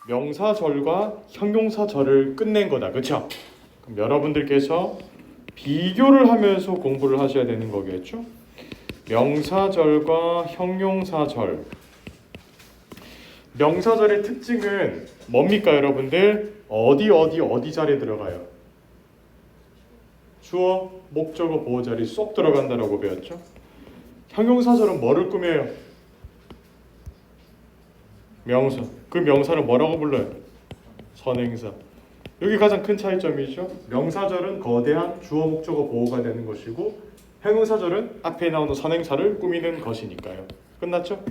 명사절과 형용사절을 끝낸 거다. 그렇죠? 그럼 여러분들께서 비교를 하면서 공부를 하셔야 되는 거겠죠? 명사절과 형용사절. 명사절의 특징은 뭡니까, 여러분들? 어디 자리에 들어가요? 주어, 목적어, 보호 자리 쏙 들어간다라고 배웠죠? 형용사절은 뭐를 꾸며요? 명사. 그 명사를 뭐라고 불러요? 선행사. 여기 가장 큰 차이점이죠. 명사절은 거대한 주어, 목적어, 보호가 되는 것이고 형용사절은 앞에 나오는 선행사를 꾸미는 것이니까요. 끝났죠?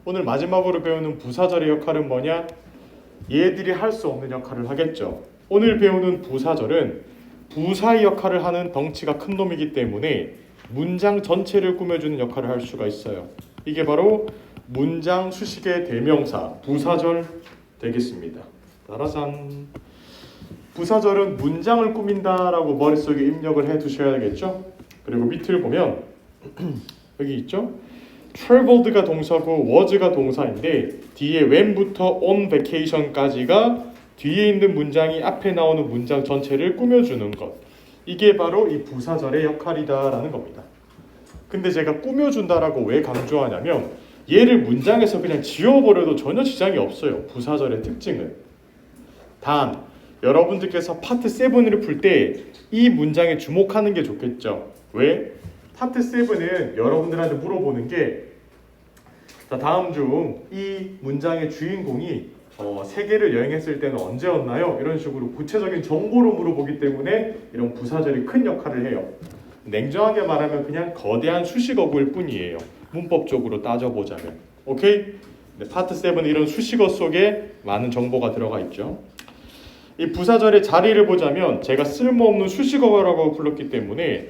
오늘 마지막으로 배우는 부사절의 역할은 뭐냐? 얘들이 할 수 없는 역할을 하겠죠. 오늘 배우는 부사절은 부사의 역할을 하는 덩치가 큰 놈이기 때문에 문장 전체를 꾸며주는 역할을 할 수가 있어요. 이게 바로 문장 수식의 대명사 부사절 되겠습니다. 따라산. 부사절은 문장을 꾸민다라고 머릿속에 입력을 해 두셔야겠죠. 그리고 밑을 보면 여기 있죠. traveled가 동사고 was가 동사인데 뒤에 when부터 on vacation까지가 뒤에 있는 문장이 앞에 나오는 문장 전체를 꾸며주는 것. 이게 바로 이 부사절의 역할이다라는 겁니다. 근데 제가 꾸며준다라고 왜 강조하냐면 얘를 문장에서 그냥 지워버려도 전혀 지장이 없어요. 부사절의 특징은. 단 여러분들께서 파트 7을 풀 때 이 문장에 주목하는 게 좋겠죠. 왜? 파트 7은 여러분들한테 물어보는 게 자, 다음 중 이 문장의 주인공이 세계를 여행했을 때는 언제였나요? 이런 식으로 구체적인 정보를 물어보기 때문에 이런 부사절이 큰 역할을 해요. 냉정하게 말하면 그냥 거대한 수식어구일 뿐이에요. 문법적으로 따져보자면. 오케이? 네, 파트 7은 이런 수식어 속에 많은 정보가 들어가 있죠. 이 부사절의 자리를 보자면 제가 쓸모없는 수식어라고 불렀기 때문에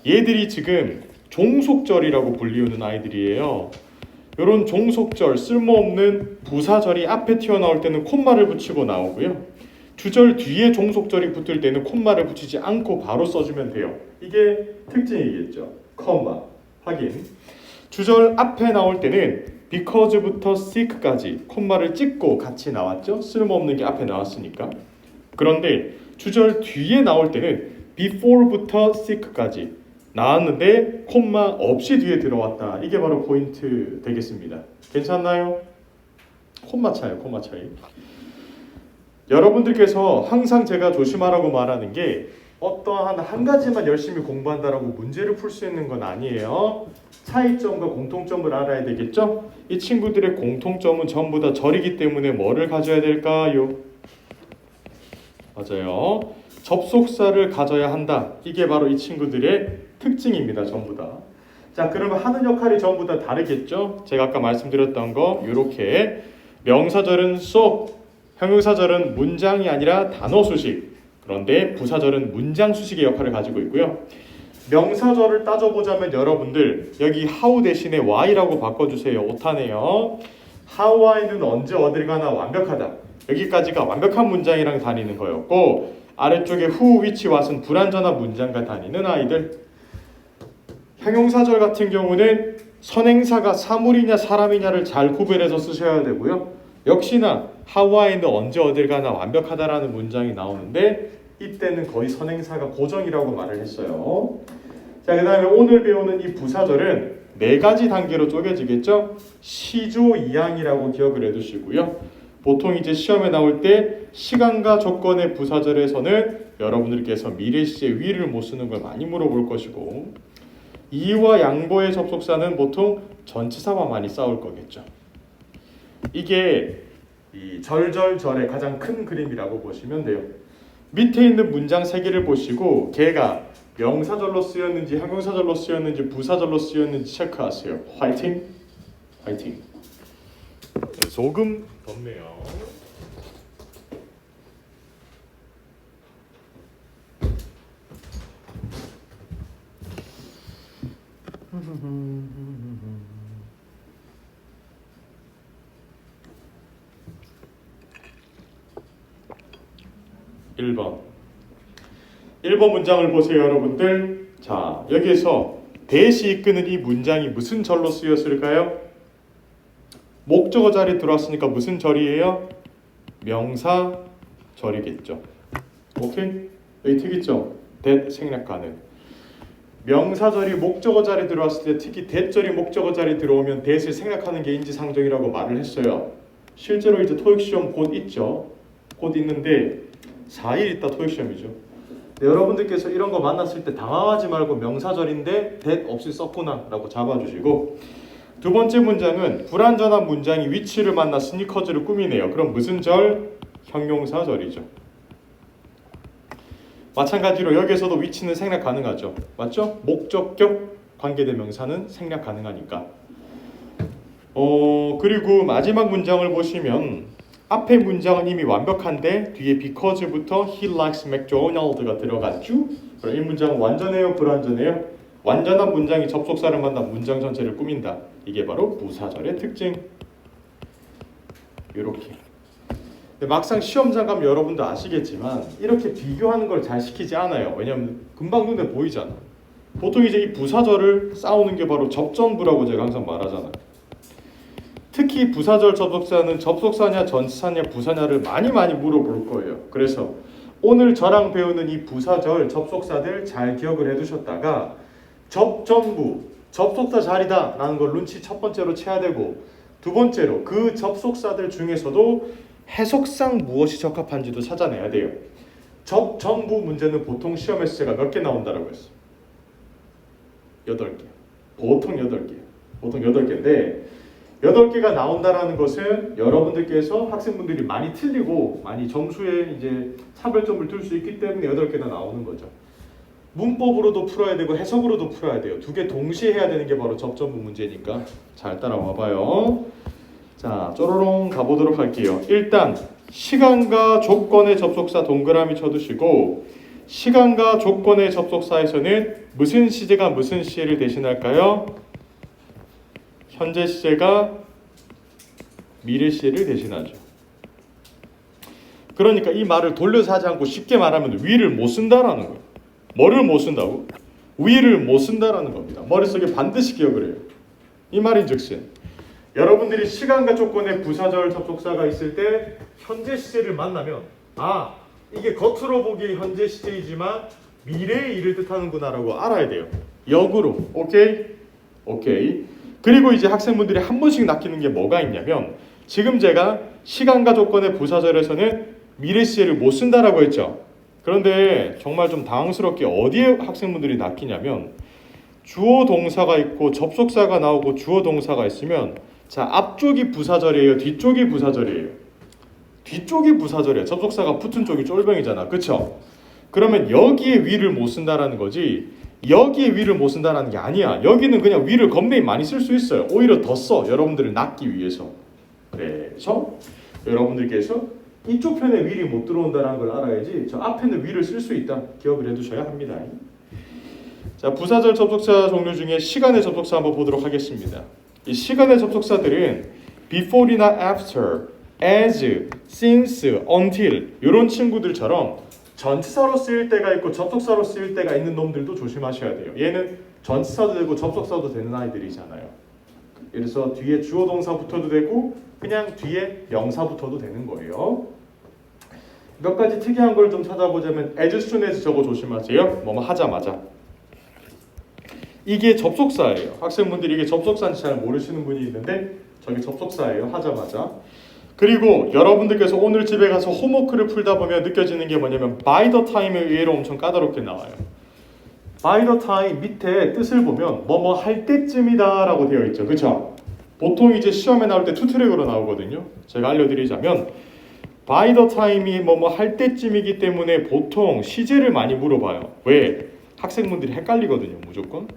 얘들이 지금 종속절이라고 불리우는 아이들이에요. 이런 종속절, 쓸모없는 부사절이 앞에 튀어나올 때는 콤마를 붙이고 나오고요. 주절 뒤에 종속절이 붙을 때는 콤마를 붙이지 않고 바로 써주면 돼요. 이게 특징이겠죠. 콤마 확인. 주절 앞에 나올 때는 because부터 seek까지 콤마를 찍고 같이 나왔죠. 쓸모없는 게 앞에 나왔으니까. 그런데 주절 뒤에 나올 때는 before부터 seek까지 나왔는데 콤마 없이 뒤에 들어왔다. 이게 바로 포인트 되겠습니다. 괜찮나요? 콤마 차이. 여러분들께서 항상 제가 조심하라고 말하는 게 어떠한 한 가지만 열심히 공부한다라고 문제를 풀 수 있는 건 아니에요. 차이점과 공통점을 알아야 되겠죠? 이 친구들의 공통점은 전부 다 절이기 때문에 뭐를 가져야 될까요? 맞아요. 접속사를 가져야 한다. 이게 바로 이 친구들의 특징입니다. 전부 다. 자, 그러면 하는 역할이 전부 다 다르겠죠? 제가 아까 말씀드렸던 거 이렇게 명사절은 쏙, 형용사절은 문장이 아니라 단어 수식, 그런데 부사절은 문장 수식의 역할을 가지고 있고요. 명사절을 따져보자면 여러분들 여기 how 대신에 why라고 바꿔주세요. 오타네요. how, why는 언제 어딜 가나 완벽하다. 여기까지가 완벽한 문장이랑 다니는 거였고 아래쪽에 who, which, what은 불완전한 문장과 다니는 아이들. 형용사절 같은 경우는 선행사가 사물이냐 사람이냐를 잘 구별해서 쓰셔야 되고요. 역시나 how, why는 언제 어딜 가나 완벽하다라는 문장이 나오는데 이때는 거의 선행사가 고정이라고 말을 했어요. 자, 그 다음에 오늘 배우는 이 부사절은 4가지 단계로 쪼개지겠죠. 시조이양이라고 기억을 해두시고요. 보통 이제 시험에 나올 때 시간과 조건의 부사절에서는 여러분들께서 미래 시제 위를 못 쓰는 걸 많이 물어볼 것이고 이와 양보의 접속사는 보통 전치사와 많이 싸울 거겠죠. 이게 이 절절절의 가장 큰 그림이라고 보시면 돼요. 밑에 있는 문장 3개를 보시고 걔가 명사절로 쓰였는지 형용사절로 쓰였는지 부사절로 쓰였는지 체크하세요. 화이팅! 화이팅! 조금 덥네요. (1번) 문장을 보세요, 여러분들. 자, 여기에서 대시 이끄는 이 문장이 무슨 절로 쓰였을까요? 목적어 자리에 들어왔으니까 무슨 절이에요? 명사절이겠죠. 오케이? 여기 특이점 that 생략 가능. 명사절이 목적어 자리 들어왔을 때 특히 that절이 목적어 자리 들어오면 that을 생략하는 게 인지상정이라고 말을 했어요. 실제로 이제 토익 시험 곧 있죠. 곧 있는데 4일 있다 토익 시험이죠. 네, 여러분들께서 이런 거 만났을 때 당황하지 말고 명사절인데 that 없이 썼구나 라고 잡아주시고, 두 번째 문장은 불완전한 문장이 위치를 만나 스니커즈를 꾸미네요. 그럼 무슨 절? 형용사절이죠. 마찬가지로 여기에서도 위치는 생략 가능하죠. 맞죠? 목적격 관계대명사는 생략 가능하니까. 그리고 마지막 문장을 보시면 앞에 문장은 이미 완벽한데 뒤에 because부터 he likes McDonald가 들어갔죠? 그럼 이 문장은 완전해요? 불완전해요? 완전한 문장이 접속사를 만나 문장 전체를 꾸민다. 이게 바로 부사절의 특징. 이렇게. 막상 시험장 가면 여러분도 아시겠지만 이렇게 비교하는 걸 잘 시키지 않아요. 왜냐면 금방 눈에 보이잖아. 보통 이제 이 부사절을 싸우는 게 바로 접전부라고 제가 항상 말하잖아요. 특히 부사절 접속사는 접속사냐 전치사냐 부사냐를 많이 물어볼 거예요. 그래서 오늘 저랑 배우는 이 부사절 접속사들 잘 기억을 해두셨다가 접전부, 접속사 자리다 라는 걸 눈치 첫 번째로 채야 되고, 두 번째로 그 접속사들 중에서도 해석상 무엇이 적합한지도 찾아내야 돼요. 접전부 문제는 보통 시험에서 제가 몇 개 나온다라고 했어요. 8개. 보통 8개. 보통 8개인데 8개가 나온다라는 것은 여러분들께서 학생분들이 많이 틀리고 많이 점수에 이제 차별점을 둘 수 있기 때문에 8개나 나오는 거죠. 문법으로도 풀어야 되고 해석으로도 풀어야 돼요. 두 개 동시에 해야 되는 게 바로 접전부 문제니까 잘 따라와 봐요. 자, 쪼로롱 가보도록 할게요. 일단 시간과 조건의 접속사 동그라미 쳐두시고, 시간과 조건의 접속사에서는 무슨 시제가 무슨 시제를 대신할까요? 현재 시제가 미래 시제를 대신하죠. 그러니까 이 말을 돌려서 하지 않고 쉽게 말하면 위를 못 쓴다라는 거예요. 뭐를 못 쓴다고? 위를 못 쓴다라는 겁니다. 머릿속에 반드시 기억을 해요. 이 말인즉슨 여러분들이 시간과 조건의 부사절 접속사가 있을 때 현재 시제를 만나면 이게 겉으로 보기에 현재 시제이지만 미래의 일을 뜻하는구나 라고 알아야 돼요. 역으로. 오케이? 그리고 이제 학생분들이 한 번씩 낚이는 게 뭐가 있냐면, 지금 제가 시간과 조건의 부사절에서는 미래 시제를 못 쓴다라고 했죠. 그런데 정말 좀 당황스럽게 어디에 학생분들이 낚이냐면, 주어 동사가 있고 접속사가 나오고 주어 동사가 있으면 자, 앞쪽이 부사절이에요? 뒤쪽이 부사절이에요? 뒤쪽이 부사절이에요. 접속사가 붙은 쪽이 쫄병이잖아. 그쵸? 그러면 여기에 위를 못 쓴다라는 거지, 여기에 위를 못 쓴다라는 게 아니야. 여기는 그냥 위를 겁내게 많이 쓸 수 있어요. 오히려 더 써. 여러분들을 낚기 위해서. 그래서 여러분들께서 이쪽 편에 위를 못 들어온다는 걸 알아야지 저 앞에는 위를 쓸 수 있다. 기억을 해두셔야 합니다. 자, 부사절 접속사 종류 중에 시간의 접속사 한번 보도록 하겠습니다. 이 시간의 접속사들은 before이나 after, as, since, until 이런 친구들처럼 전치사로 쓰일 때가 있고 접속사로 쓰일 때가 있는 놈들도 조심하셔야 돼요. 얘는 전치사도 되고 접속사도 되는 아이들이잖아요. 그래서 뒤에 주어 동사 붙어도 되고 그냥 뒤에 명사 붙어도 되는 거예요. 몇 가지 특이한 걸 좀 찾아보자면 as soon as 저거 조심하세요. 뭐뭐 하자마자. 이게 접속사예요. 학생분들이 이게 접속사인지 잘 모르시는 분이 있는데 저게 접속사예요. 하자마자. 그리고 여러분들께서 오늘 집에 가서 홈워크를 풀다 보면 느껴지는 게 뭐냐면 by the time에 의외로 엄청 까다롭게 나와요. by the time 밑에 뜻을 보면 뭐뭐 할 때쯤이다 라고 되어 있죠. 그쵸? 보통 이제 시험에 나올 때 투트랙으로 나오거든요. 제가 알려드리자면 by the time이 뭐뭐 할 때쯤이기 때문에 보통 시제를 많이 물어봐요. 왜? 학생분들이 헷갈리거든요. 무조건.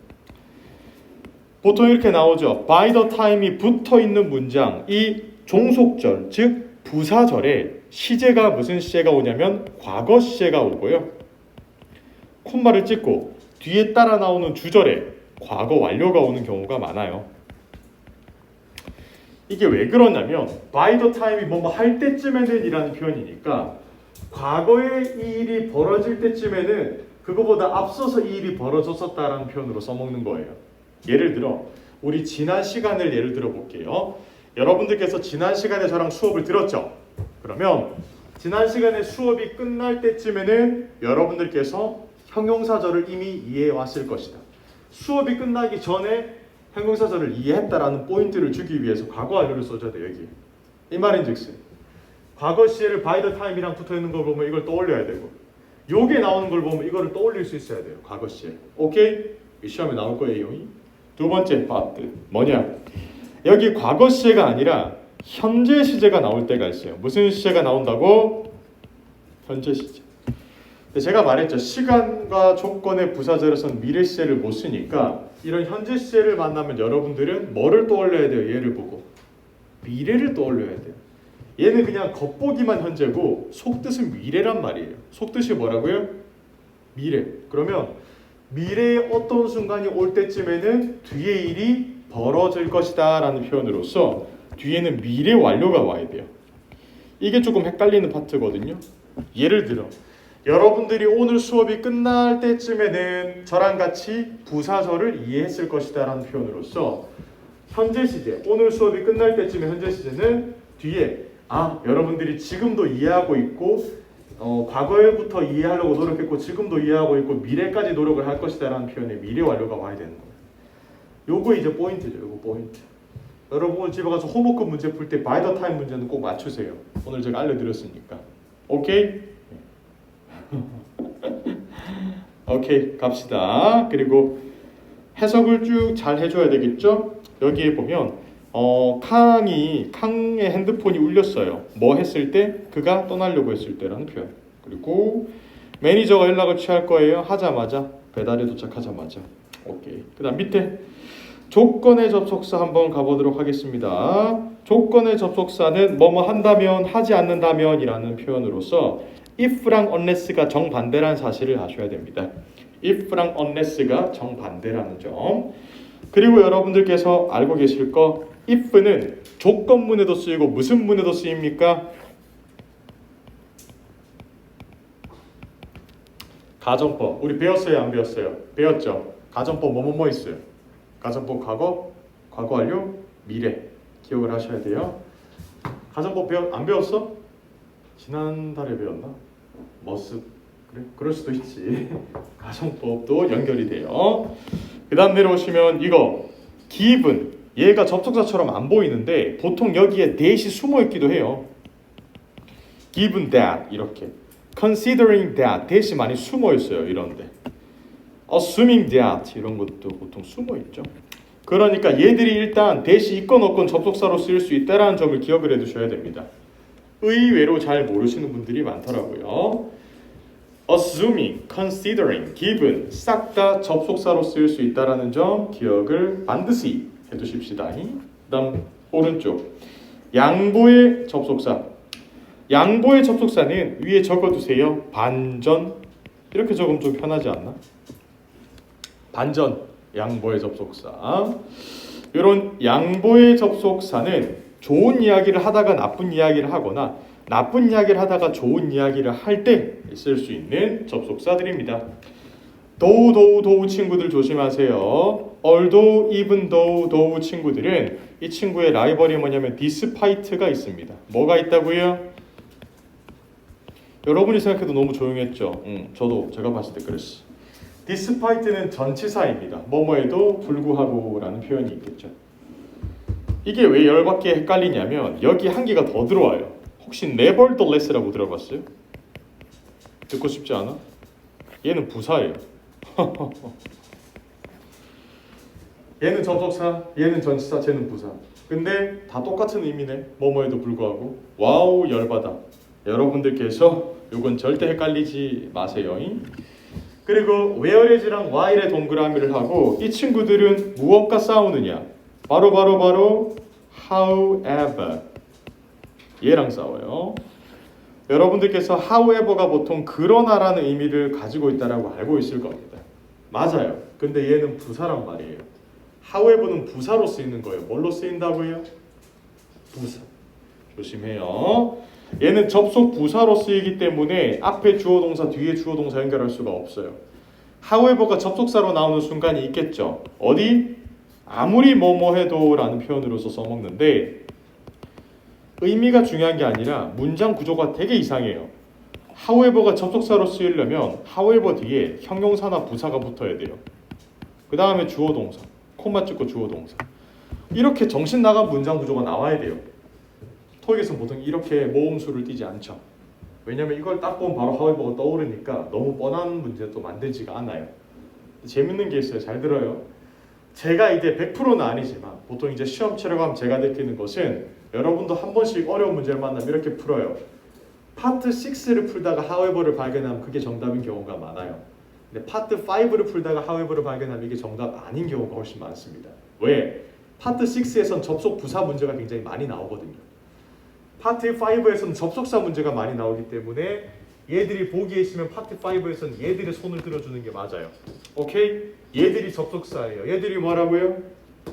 보통 이렇게 나오죠. by the time이 붙어있는 문장, 이 종속절, 즉 부사절에 시제가 무슨 시제가 오냐면 과거 시제가 오고요. 콤마를 찍고 뒤에 따라 나오는 주절에 과거 완료가 오는 경우가 많아요. 이게 왜 그러냐면 by the time이 뭐뭐 할 때쯤에는 이라는 표현이니까 과거에 이 일이 벌어질 때쯤에는 그거보다 앞서서 이 일이 벌어졌었다라는 표현으로 써먹는 거예요. 예를 들어 우리 지난 시간을 예를 들어 볼게요. 여러분들께서 지난 시간에 저랑 수업을 들었죠? 그러면 지난 시간에 수업이 끝날 때쯤에는 여러분들께서 형용사절을 이미 이해해 왔을 것이다. 수업이 끝나기 전에 형용사절을 이해했다라는 포인트를 주기 위해서 과거 완료를 써줘야 돼. 여기 이 말인즉슨 과거 시제를 by the time이랑 붙어있는 걸 보면 이걸 떠올려야 되고 요게 나오는 걸 보면 이거를 떠올릴 수 있어야 돼요. 과거 시제. 오케이? 시험에 나올 거예요. 두 번째 파트 뭐냐? 여기 과거 시제가 아니라 현재 시제가 나올 때가 있어요. 무슨 시제가 나온다고? 현재 시제. 근데 제가 말했죠. 시간과 조건의 부사절에서는 미래 시제를 못 쓰니까 이런 현재 시제를 만나면 여러분들은 뭐를 떠올려야 돼요? 얘를 보고 미래를 떠올려야 돼요. 얘는 그냥 겉보기만 현재고 속뜻은 미래란 말이에요. 속뜻이 뭐라고요? 미래. 그러면 미래의 어떤 순간이 올 때쯤에는 뒤에 일이 벌어질 것이다 라는 표현으로서 뒤에는 미래 완료가 와야 돼요. 이게 조금 헷갈리는 파트거든요. 예를 들어 여러분들이 오늘 수업이 끝날 때쯤에는 저랑 같이 부사절을 이해했을 것이다 라는 표현으로서 현재 시제, 오늘 수업이 끝날 때쯤에 현재 시제는 뒤에 여러분들이 지금도 이해하고 있고 과거에부터 이해하려고 노력했고 지금도 이해하고 있고 미래까지 노력을 할 것이다 라는 표현에 미래 완료가 와야 되는 거예요. 요거 이제 포인트죠. 요거 포인트. 여러분 오늘 집에 가서 홈워크 문제 풀 때 by the time 문제는 꼭 맞추세요. 오늘 제가 알려드렸으니까. 오케이? 오케이 갑시다. 그리고 해석을 쭉 잘 해줘야 되겠죠? 여기에 보면 캉의 핸드폰이 울렸어요. 뭐 했을 때? 그가 떠나려고 했을 때라는 표현. 그리고 매니저가 연락을 취할 거예요. 하자마자 배달에 도착하자마자. 오케이. 그다음 밑에 조건의 접속사 한번 가보도록 하겠습니다. 조건의 접속사는 뭐뭐 한다면 하지 않는다면 이라는 표현으로서 if랑 unless가 정반대라는 사실을 아셔야 됩니다. if랑 unless가 정반대라는 점. 그리고 여러분들께서 알고 계실 거 if는 조건문에도 쓰이고 무슨 문에도 쓰입니까? 가정법. 우리 배웠어요? 안 배웠어요? 배웠죠? 가정법 뭐뭐뭐 있어요? 가정법 과거, 과거 완료, 미래. 기억을 하셔야 돼요. 가정법 안 배웠어? 지난달에 배웠나? 머쓱. 그래? 그럴 수도 있지. 가정법도 연결이 돼요. 그 다음 내려오시면 이거 given. 얘가 접속사처럼 안 보이는데 보통 여기에 that이 숨어 있기도 해요. given that 이렇게. considering that that이 많이 숨어 있어요. 이런데. assuming that 이런 것도 보통 숨어 있죠. 그러니까 얘들이 일단 that이 있건 없건 접속사로 쓰일 수 있다라는 점을 기억을 해두셔야 됩니다. 의외로 잘 모르시는 분들이 많더라고요. assuming, considering, given 싹 다 접속사로 쓰일 수 있다라는 점 기억을 반드시 해두십시다. 그다음 오른쪽 양보의 접속사. 양보의 접속사는 위에 적어두세요. 반전. 이렇게 적으면 좀 편하지 않나? 반전, 양보의 접속사. 이런 양보의 접속사는 좋은 이야기를 하다가 나쁜 이야기를 하거나 나쁜 이야기를 하다가 좋은 이야기를 할 때 쓸 수 있는 접속사들입니다. though 친구들 조심하세요. although, even though 친구들은 이 친구의 라이벌이 뭐냐면 despite가 있습니다. 뭐가 있다고요? 여러분이 생각해도 너무 조용했죠? 저도 제가 봤을 때 그랬어. despite는 전치사입니다. 뭐뭐에도 불구하고 라는 표현이 있겠죠. 이게 왜 열받게 헷갈리냐면 여기 한 개가 더 들어와요. 혹시 nevertheless라고 들어봤어요? 듣고 싶지 않아? 얘는 부사예요. 얘는 접속사, 얘는 전치사, 쟤는 부사. 근데 다 똑같은 의미네. 뭐뭐에도 불구하고. 와우 열받아. 여러분들께서 이건 절대 헷갈리지 마세요. 그리고 whereas랑 while의 동그라미를 하고 이 친구들은 무엇과 싸우느냐? 바로 however 얘랑 싸워요. 여러분들께서 however가 보통 그러나라는 의미를 가지고 있다라고 알고 있을 겁니다. 맞아요. 근데 얘는 부사란 말이에요. however는 부사로 쓰이는 거예요. 뭘로 쓰인다고요? 부사. 조심해요. 얘는 접속 부사로 쓰이기 때문에 앞에 주어 동사 뒤에 주어 동사 연결할 수가 없어요. however가 접속사로 나오는 순간이 있겠죠. 어디? 아무리 뭐뭐 해도 라는 표현으로서 써먹는데 의미가 중요한 게 아니라 문장 구조가 되게 이상해요. however가 접속사로 쓰이려면 however 뒤에 형용사나 부사가 붙어야 돼요. 그 다음에 주어 동사, 콤마 찍고 주어 동사. 이렇게 정신 나간 문장 구조가 나와야 돼요. 토익에서는 보통 이렇게 모음수를 띄지 않죠. 왜냐면 이걸 딱 보면 바로 however가 떠오르니까 너무 뻔한 문제도 만들지가 않아요. 재밌는 게 있어요. 잘 들어요. 제가 이제 100%는 아니지만 보통 이제 시험 치러 가면 제가 느끼는 것은 여러분도 한 번씩 어려운 문제를 만나면 이렇게 풀어요. 파트 6를 풀다가 however를 발견하면 그게 정답인 경우가 많아요. 근데 파트 5를 풀다가 however를 발견하면 이게 정답 아닌 경우가 훨씬 많습니다. 왜? 파트 6에선 접속 부사 문제가 굉장히 많이 나오거든요. 파트 5에서는 접속사 문제가 많이 나오기 때문에 얘들이 보기에 있으면 파트 5에서는 얘들의 손을 들어주는 게 맞아요. 오케이? 얘들이 접속사예요. 얘들이 뭐라고요?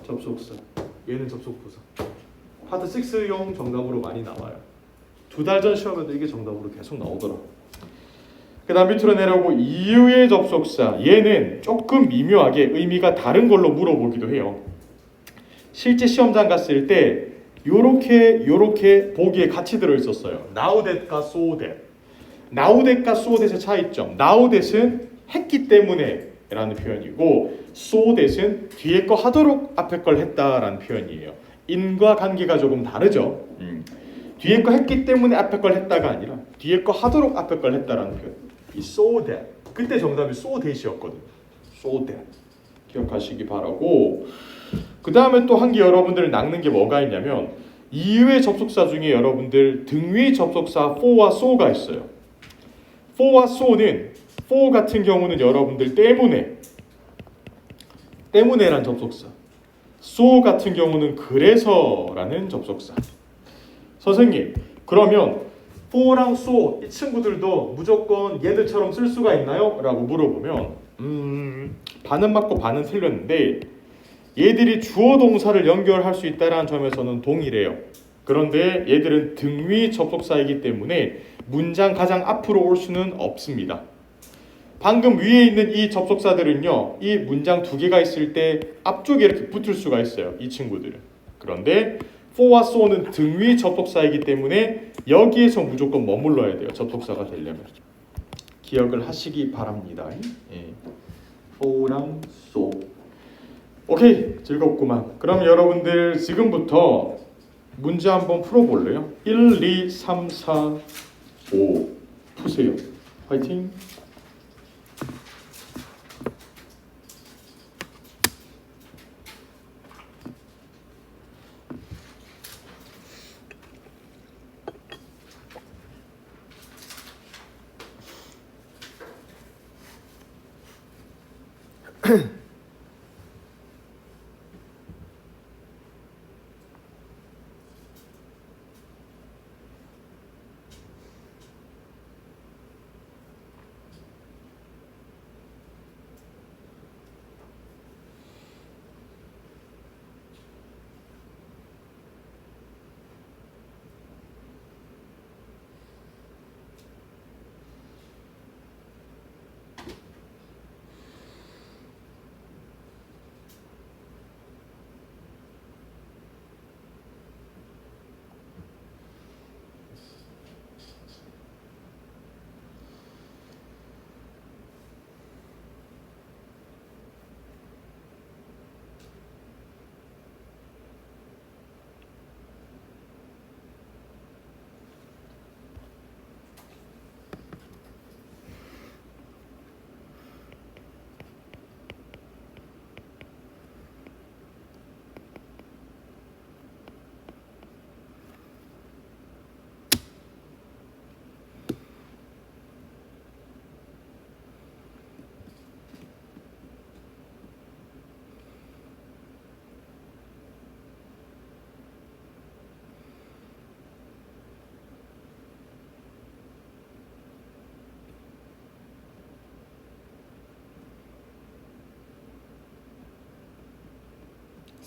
접속사. 얘는 접속부사. 파트 6용 정답으로 많이 나와요. 2달 전 시험에도 이게 정답으로 계속 나오더라. 그 다음 밑으로 내려오고 이유의 접속사. 얘는 조금 미묘하게 의미가 다른 걸로 물어보기도 해요. 실제 시험장 갔을 때 요렇게 보기에 같이 들어있었어요. now that과 so that. now that과 so that의 차이점. now that은 했기 때문에 라는 표현이고 so that은 뒤에 거 하도록 앞에 걸 했다라는 표현이에요. 인과 관계가 조금 다르죠. 뒤에 거 했기 때문에 앞에 걸 했다가 아니라 뒤에 거 하도록 앞에 걸 했다라는 표현. 이 so that. 그때 정답이 so that이었거든요. so that. 기억하시기 바라고. 그 다음에 또 한 개 여러분들 낚는 게 뭐가 있냐면 이유의 접속사 중에 여러분들 등위 접속사 for와 so가 있어요. for와 so는 for 같은 경우는 여러분들 때문에란 접속사. so 같은 경우는 그래서라는 접속사. 선생님, 그러면 for랑 so 이 친구들도 무조건 얘들처럼 쓸 수가 있나요? 라고 물어보면 반은 맞고 반은 틀렸는데 얘들이 주어 동사를 연결할 수 있다는 점에서는 동일해요. 그런데 얘들은 등위 접속사이기 때문에 문장 가장 앞으로 올 수는 없습니다. 방금 위에 있는 이 접속사들은요, 이 문장 두 개가 있을 때 앞쪽에 이렇게 붙을 수가 있어요. 이 친구들은. 그런데 for와 so는 등위 접속사이기 때문에 여기에서 무조건 머물러야 돼요. 접속사가 되려면. 기억을 하시기 바랍니다. 예. for랑 so. 오케이, 즐겁구만. 그럼 여러분들 지금부터 문제 한번 풀어볼래요? 1, 2, 3, 4, 5 푸세요. 화이팅!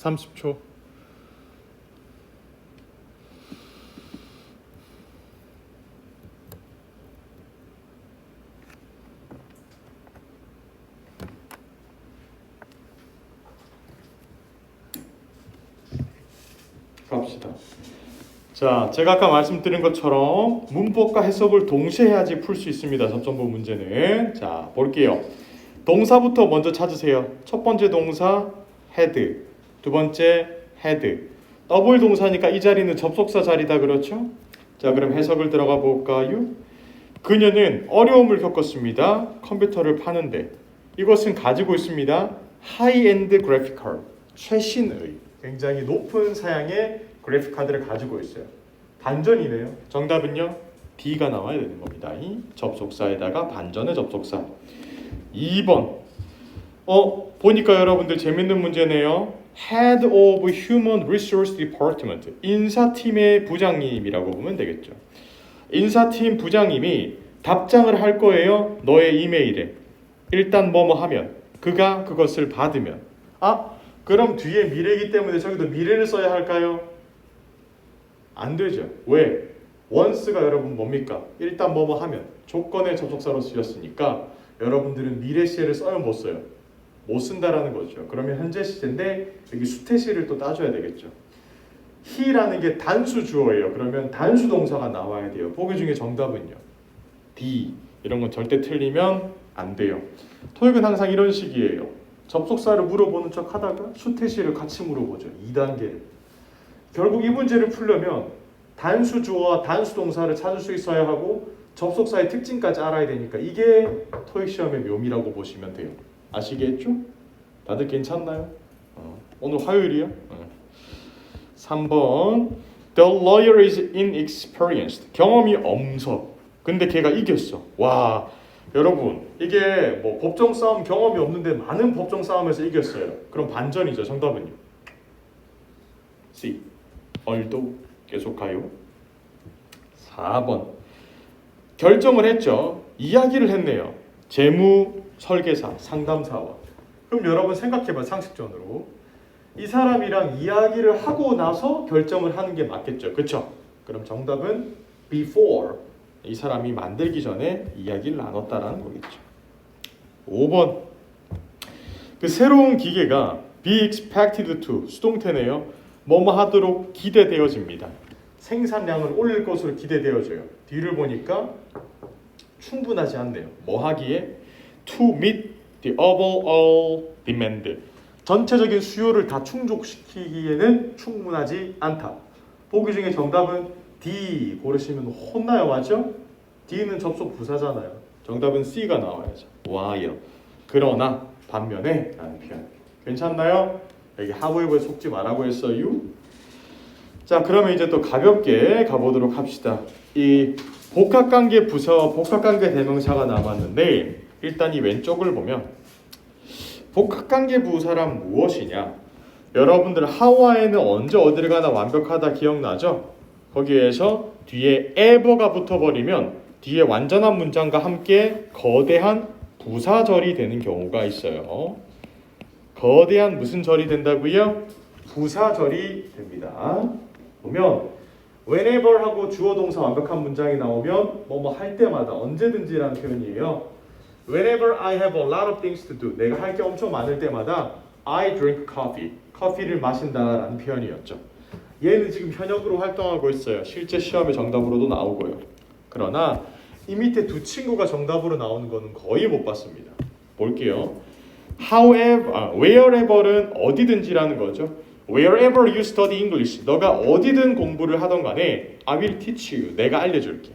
(30초) 갑시다. 자, 제가 아까 말씀드린 것처럼 문법과 해석을 동시에 해야지 풀 수 있습니다. 접전부 문제는. 자, 볼게요. 동사부터 먼저 찾으세요. 첫 번째 동사 had, 두 번째 had. 더블 동사니까 이 자리는 접속사 자리다, 그렇죠? 자, 그럼 해석을 들어가 볼까요? 그녀는 어려움을 겪었습니다. 컴퓨터를 파는데. 이것은 가지고 있습니다. 하이엔드 그래픽 카드, 최신의 굉장히 높은 사양의 그래픽 카드를 가지고 있어요. 반전이네요. 정답은요, D가 나와야 되는 겁니다. 이 접속사에다가 반전의 접속사. 2번. 보니까 여러분들 재밌는 문제네요. Head of Human Resource Department, 인사팀의 부장님이라고 보면 되겠죠. 인사팀 부장님이 답장을 할 거예요. 너의 이메일에. 일단 뭐뭐 하면, 그가 그것을 받으면. 그럼 뒤에 미래이기 때문에 저기도 미래를 써야 할까요? 안 되죠. 왜? once가 여러분 뭡니까? 일단 뭐뭐 하면 조건의 접속사로 쓰였으니까 여러분들은 미래 시제를 써요, 못 써요? 못 쓴다라는 거죠. 그러면 현재 시제인데 여기 수태시를 또 따줘야 되겠죠. he라는 게 단수 주어예요. 그러면 단수 동사가 나와야 돼요. 보기 중에 정답은요, D. 이런 건 절대 틀리면 안 돼요. 토익은 항상 이런 식이에요. 접속사를 물어보는 척 하다가 수태시를 같이 물어보죠. 2단계를. 결국 이 문제를 풀려면 단수 주어와 단수 동사를 찾을 수 있어야 하고 접속사의 특징까지 알아야 되니까 이게 토익 시험의 묘미라고 보시면 돼요. 아시겠죠? 다들 괜찮나요? 오늘 화요일이요? 3번. The lawyer is inexperienced. 경험이 엄서. 근데 걔가 이겼어. 와, 여러분, 이게 뭐 법정 싸움 경험이 없는데 많은 법정 싸움에서 이겼어요. 그럼 반전이죠. 정답은요, C. 얼도. 계속 가요. 4번. 결정을 했죠. 이야기를 했네요. 재무 설계사, 상담사와. 그럼 여러분 생각해봐, 상식적으로. 이 사람이랑 이야기를 하고 나서 결정을 하는 게 맞겠죠. 그쵸? 그럼 정답은 before. 이 사람이 만들기 전에 이야기를 나눴다라는 거겠죠. 5번. 그 새로운 기계가 be expected to, 수동태네요. 뭐뭐 하도록 기대되어집니다. 생산량을 올릴 것으로 기대되어져요. 뒤를 보니까 충분하지 않네요. 뭐 하기에? To meet the overall demand. 전체적인 수요를 다 충족시키기에는 충분하지 않다. 보기 중에 정답은 D 고르시면 혼나요, 맞죠? D는 접속 부사잖아요. 정답은 C가 나와야죠. While. 그러나 반면에 라는 표현. 괜찮나요? 여기 however에 속지 말라고 했어요. 자, 그러면 이제 또 가볍게 가보도록 합시다. 이 복합관계 부사와 복합관계 대명사가 남았는데 일단 이 왼쪽을 보면 복합관계 부사란 무엇이냐? 여러분들 하와이는 언제 어디를 가나 완벽하다 기억나죠? 거기에서 뒤에 ever가 붙어버리면 뒤에 완전한 문장과 함께 거대한 부사절이 되는 경우가 있어요. 거대한 무슨 절이 된다고요? 부사절이 됩니다. 보면 whenever 하고 주어 동사 완벽한 문장이 나오면 뭐뭐 할 때마다 언제든지라는 표현이에요. Whenever I have a lot of things to do, 내가 할 게 엄청 많을 때마다 I drink coffee, 커피를 마신다라는 표현이었죠. 얘는 지금 현역으로 활동하고 있어요. 실제 시험의 정답으로도 나오고요. 그러나 이 밑에 두 친구가 정답으로 나오는 거는 거의 못 봤습니다. 볼게요. wherever는 어디든지라는 거죠. Wherever you study English, 너가 어디든 공부를 하던 간에 I will teach you, 내가 알려줄게.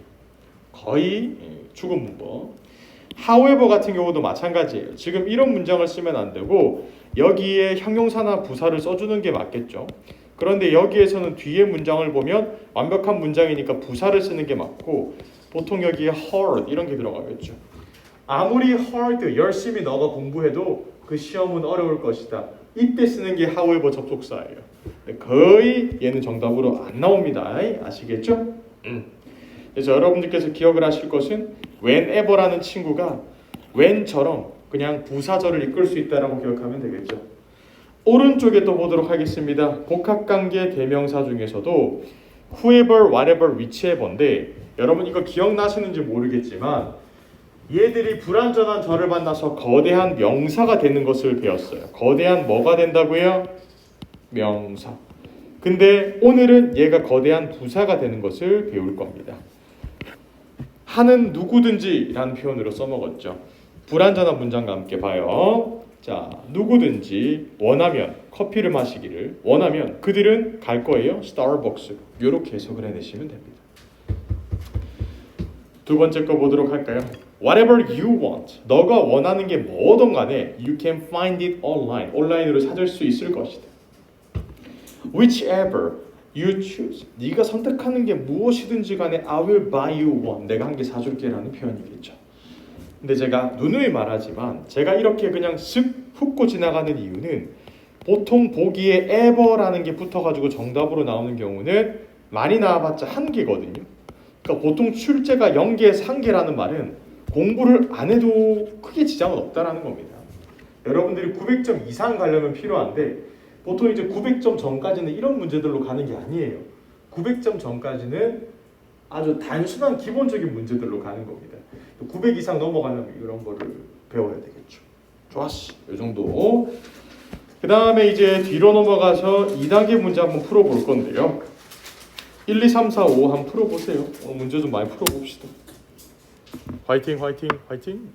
거의 죽은 문법. However 같은 경우도 마찬가지예요. 지금 이런 문장을 쓰면 안 되고 여기에 형용사나 부사를 써주는 게 맞겠죠. 그런데 여기에서는 뒤에 문장을 보면 완벽한 문장이니까 부사를 쓰는 게 맞고 보통 여기에 hard 이런 게 들어가겠죠. 아무리 hard, 열심히 너가 공부해도 그 시험은 어려울 것이다. 이때 쓰는 게 however 접속사예요. 거의 얘는 정답으로 안 나옵니다. 아시겠죠? 그래서 여러분들께서 기억을 하실 것은 whenever라는 친구가 when처럼 그냥 부사절을 이끌 수 있다라고 기억하면 되겠죠. 오른쪽에 또 보도록 하겠습니다. 복합관계 대명사 중에서도 whoever, whatever, whichever인데 여러분 이거 기억나시는지 모르겠지만 얘들이 불완전한 절을 만나서 거대한 명사가 되는 것을 배웠어요. 거대한 뭐가 된다고요? 명사. 근데 오늘은 얘가 거대한 부사가 되는 것을 배울 겁니다. 하는 누구든지 라는 표현으로 써먹었죠. 불완전한 문장과 함께 봐요. 자, 누구든지 원하면 커피를 마시기를 원하면 그들은 갈 거예요. 스타벅스. 이렇게 해석을 해내시면 됩니다. 두 번째 거 보도록 할까요? Whatever you want. 너가 원하는 게 뭐든 간에 you can find it online. 온라인으로 찾을 수 있을 것이다. Whichever you choose. 네가 선택하는 게 무엇이든지 간에 I will buy you one. 내가 한 개 사줄게 라는 표현이겠죠. 근데 제가 누누이 말하지만 제가 이렇게 그냥 슥 훑고 지나가는 이유는 보통 보기에 ever라는 게 붙어가지고 정답으로 나오는 경우는 많이 나와봤자 한 개거든요. 그러니까 보통 출제가 0개에서 1개라는 말은 공부를 안 해도 크게 지장은 없다라는 겁니다. 여러분들이 900점 이상 가려면 필요한데 보통 이제 900점 전까지는 이런 문제들로 가는 게 아니에요. 900점 전까지는 아주 단순한 기본적인 문제들로 가는 겁니다. 900 이상 넘어가려면 이런 거를 배워야 되겠죠. 좋았어. 이 정도. 그 다음에 이제 뒤로 넘어가서 2단계 문제 한번 풀어볼 건데요. 1, 2, 3, 4, 5 한번 풀어보세요. 오늘 문제 좀 많이 풀어봅시다. 화이팅 화이팅 화이팅.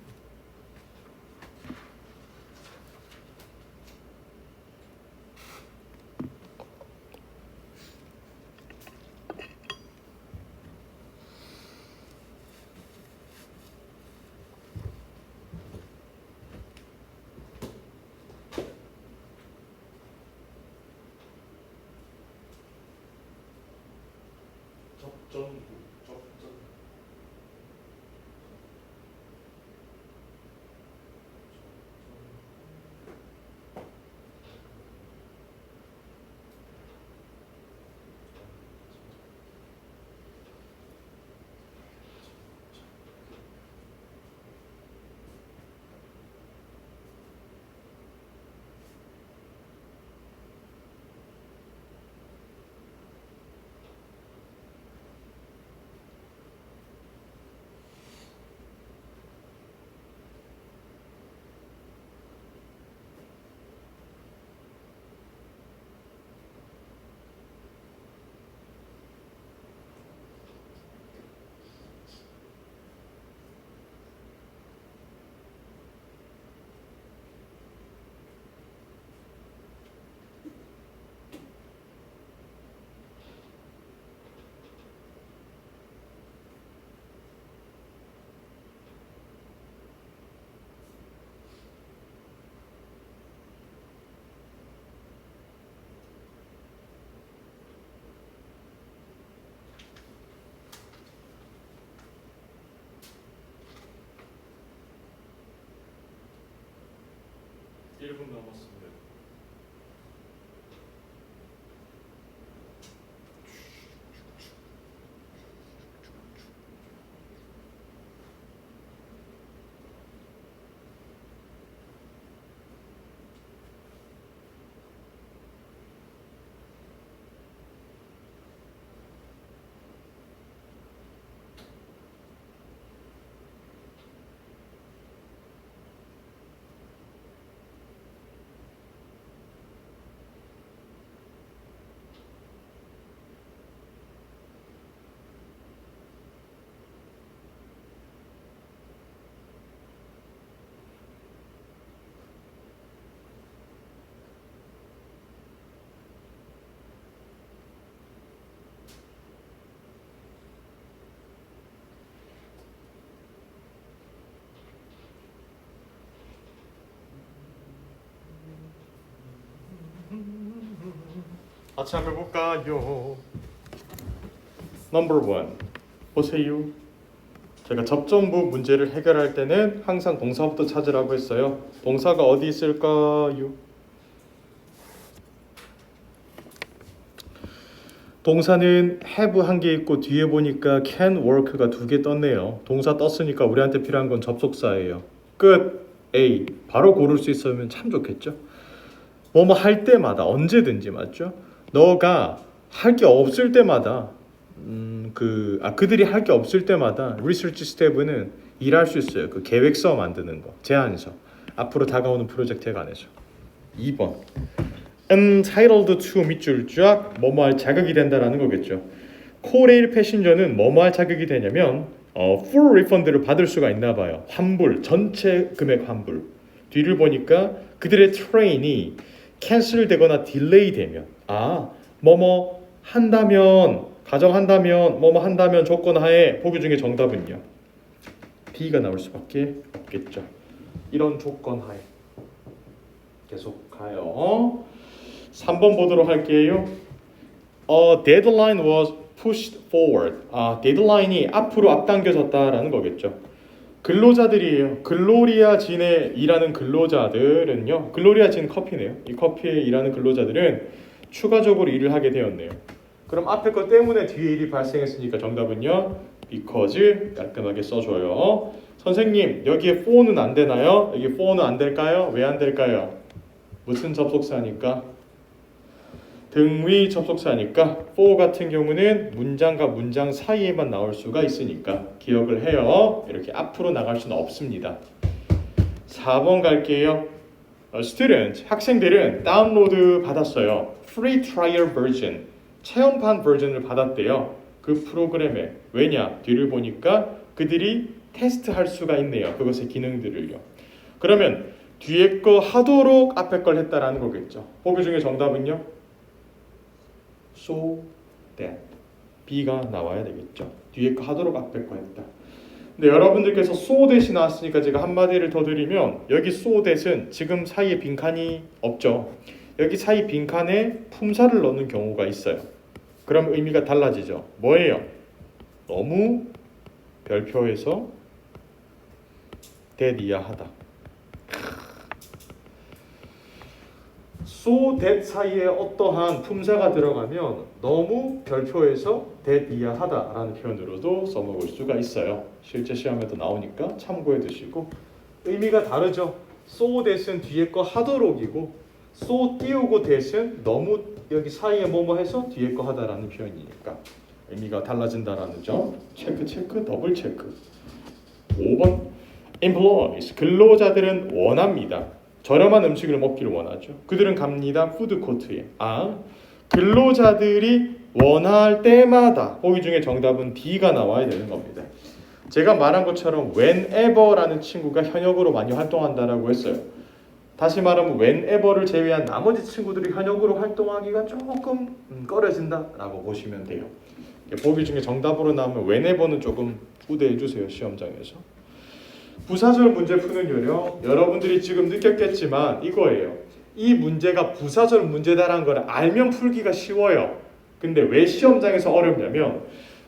분 남았습니다. 같이 한번 해볼까요? Number 1 보세요. 제가 접전부 문제를 해결할 때는 항상 동사부터 찾으라고 했어요. 동사가 어디 있을까요? 동사는 have 한 개 있고 뒤에 보니까 can work가 2개 떴네요. 동사 떴으니까 우리한테 필요한 건 접속사예요. 끝. A. 바로 고를 수 있으면 참 좋겠죠. 뭐뭐 할 때마다 언제든지 맞죠? 너가 할 게 없을 때마다 그들이 할 게 없을 때마다 리서치 스텝은 일할 수 있어요. 그 계획서 만드는 거, 제안서, 앞으로 다가오는 프로젝트에 관해서. 2번 entitled to 밑줄 쫙 뭐뭐할 자격이 된다라는 거겠죠. 코레일 패신저는 뭐뭐할 자격이 되냐면 full refund를 받을 수가 있나 봐요. 환불, 전체 금액 환불. 뒤를 보니까 그들의 트레인이 캔슬 되거나 딜레이 되면 뭐뭐 한다면 가정한다면 뭐뭐 한다면 조건 하에 보기 중에 정답은요. B가 나올 수밖에 없겠죠. 이런 조건 하에 계속 가요. 3번 보도록 할게요. Deadline was pushed forward. 데드라인이 앞으로 앞당겨졌다라는 거겠죠. 근로자들이에요. 글로리아 진에 일하는 근로자들은요. 글로리아 진 커피네요. 이 커피에 일하는 근로자들은 추가적으로 일을 하게 되었네요. 그럼 앞에 것 때문에 뒤에 일이 발생했으니까 정답은요. because 깔끔하게 써줘요. 선생님 여기에 for는 안 되나요? 여기 for는 안 될까요? 왜 안 될까요? 무슨 접속사니까? 등위 접속사니까 for 같은 경우는 문장과 문장 사이에만 나올 수가 있으니까 기억을 해요. 이렇게 앞으로 나갈 수는 없습니다. 4번 갈게요. student, 학생들은 다운로드 받았어요. free trial version, 체험판 버전을 받았대요. 그 프로그램에. 왜냐? 뒤를 보니까 그들이 테스트할 수가 있네요. 그것의 기능들을요. 그러면 뒤에 거 하도록 앞에 걸 했다라는 거겠죠. 보기 중에 정답은요? so that B가 나와야 되겠죠. 뒤에 거 하도록 앞에 거 했다. 근데 여러분들께서 so that이 나왔으니까 제가 한마디를 더 드리면 여기 so that은 지금 사이에 빈칸이 없죠. 여기 사이 빈칸에 품사를 넣는 경우가 있어요. 그럼 의미가 달라지죠. 뭐예요? 너무 별표에서 that 이하하다. so that 사이에 어떠한 품사가 들어가면 너무 별표에서 that 이하하다라는 표현으로도 써먹을 수가 있어요. 실제 시험에도 나오니까 참고해 두시고 의미가 다르죠. so that은 뒤에 거 하도록이고 so 띄우고 that은 너무 여기 사이에 뭐뭐 해서 뒤에 거 하다라는 표현이니까 의미가 달라진다라는 점 체크 더블 체크. 5번 employees 근로자들은 원합니다. 저렴한 음식을 먹기를 원하죠. 그들은 갑니다. 푸드코트에. 근로자들이 원할 때마다 보기 중에 정답은 D가 나와야 되는 겁니다. 제가 말한 것처럼 whenever라는 친구가 현역으로 많이 활동한다라고 했어요. 다시 말하면 whenever를 제외한 나머지 친구들이 현역으로 활동하기가 조금 꺼려진다라고 보시면 돼요. 보기 중에 정답으로 나오면 whenever는 조금 우대해 주세요. 시험장에서. 부사절 문제 푸는 요령 여러분들이 지금 느꼈겠지만 이거예요. 이 문제가 부사절 문제다라는 걸 알면 풀기가 쉬워요. 근데 왜 시험장에서 어렵냐면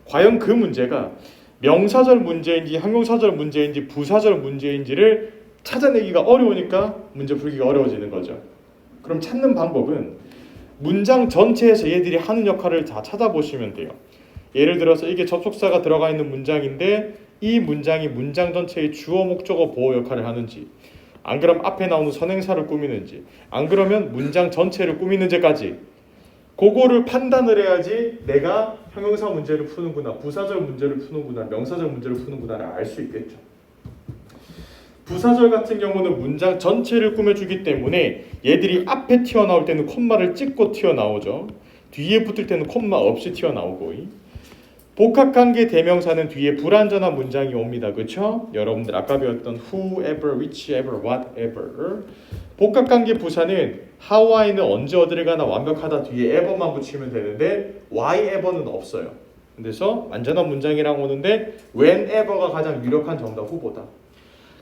과연 그 문제가 명사절 문제인지 형용사절 문제인지 부사절 문제인지를 찾아내기가 어려우니까 문제 풀기가 어려워지는 거죠. 그럼 찾는 방법은 문장 전체에서 얘들이 하는 역할을 다 찾아보시면 돼요. 예를 들어서 이게 접속사가 들어가 있는 문장인데 이 문장이 문장 전체의 주어 목적어 보호 역할을 하는지 안 그러면 앞에 나오는 선행사를 꾸미는지 안 그러면 문장 전체를 꾸미는지까지 그거를 판단을 해야지 내가 형용사 문제를 푸는구나 부사절 문제를 푸는구나 명사절 문제를 푸는구나를 알 수 있겠죠. 부사절 같은 경우는 문장 전체를 꾸며주기 때문에 얘들이 앞에 튀어나올 때는 콤마를 찍고 튀어나오죠. 뒤에 붙을 때는 콤마 없이 튀어나오고 복합관계 대명사는 뒤에 불완전한 문장이 옵니다. 그렇죠? 여러분들 아까 배웠던 whoever, whichever, whatever. 복합관계 부사는 how, why는 언제 어디를 가나 완벽하다 뒤에 ever만 붙이면 되는데 why-ever는 없어요. 그래서 완전한 문장이라고 오는데 whenever가 가장 유력한 정답 후보다.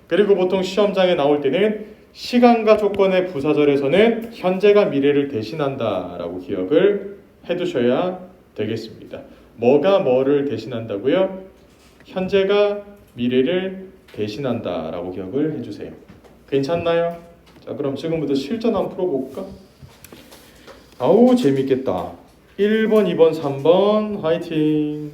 그리고 보통 시험장에 나올 때는 시간과 조건의 부사절에서는 현재가 미래를 대신한다라고 기억을 해두셔야 되겠습니다. 뭐가 뭐를 대신한다고요? 현재가 미래를 대신한다라고 기억을 해주세요. 괜찮나요? 자, 그럼 지금부터 실전 한번 풀어볼까? 아우 재밌겠다. 1번, 2번, 3번 화이팅!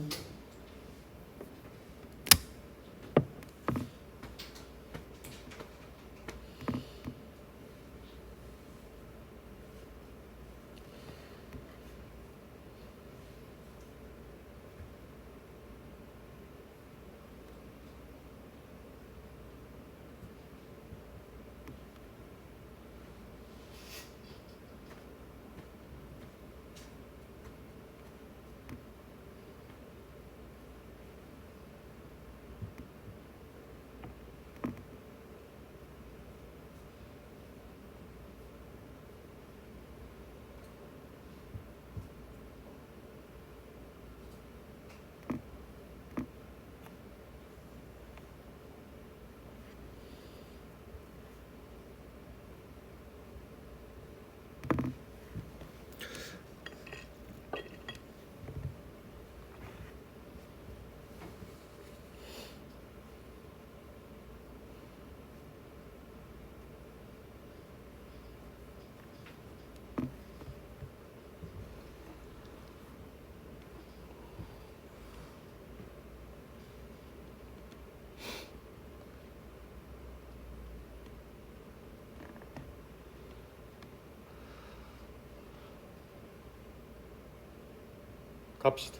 갑시다.